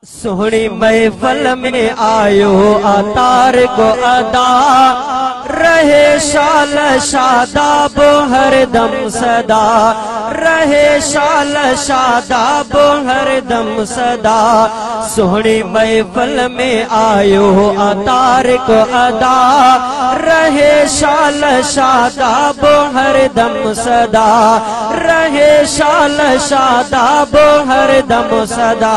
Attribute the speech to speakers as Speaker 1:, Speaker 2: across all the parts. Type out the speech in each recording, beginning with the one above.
Speaker 1: सोहनी महफल में आयो अतार को अदा रहे शाल शादाब हर दम सदा रहे शाल शादाब हर दम सदा। सोहनी महफल में आयो अतार को अदा रहे शाल शादाब हर दम सदा रहे शाल शादाब हर दम सदा।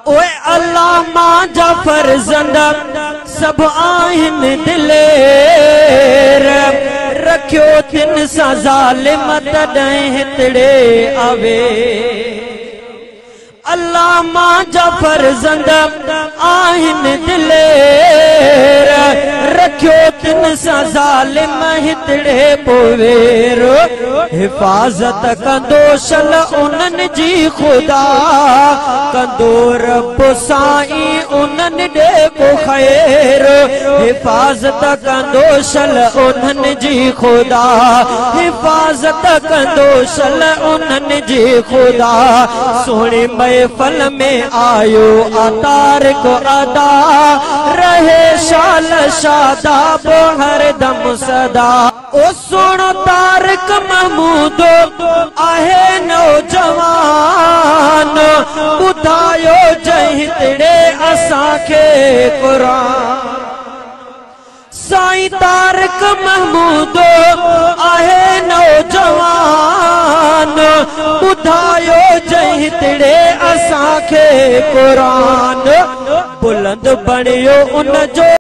Speaker 1: ओए अल्लाह मां जा फर्जंद सब आहिन दिलेर रखियो तिन सा ज़ालिम तॾहिं हितड़े आवे। अल्लाह मां जा फर्जंद आहिन दिलेर रखियो तिन सा ज़ालिम हितड़े पोवेर। हिफाजत कंदो सल उन्हनि जी खुदा कंदो रब साईं उन्हनि ॾे को ख़ैर। हिफाजत कंदो सल उन्हनि जी खुदा हिफाजत कंदो सल उन्हनि जी खुदा। सोहणी महफल में आयो अतार को अदा रहे शाल शादाब हर दम सदा। ओ सुनो तारिक महमूद आहे नौजवान ॿुधायो जंहिं तिड़े असांखे क़ुरान। साईं तारिक महमूद आहे नौजवान ॿुधायो जंहिं तिड़े असांखे क़ुरान। बुलंद बणियो उन जो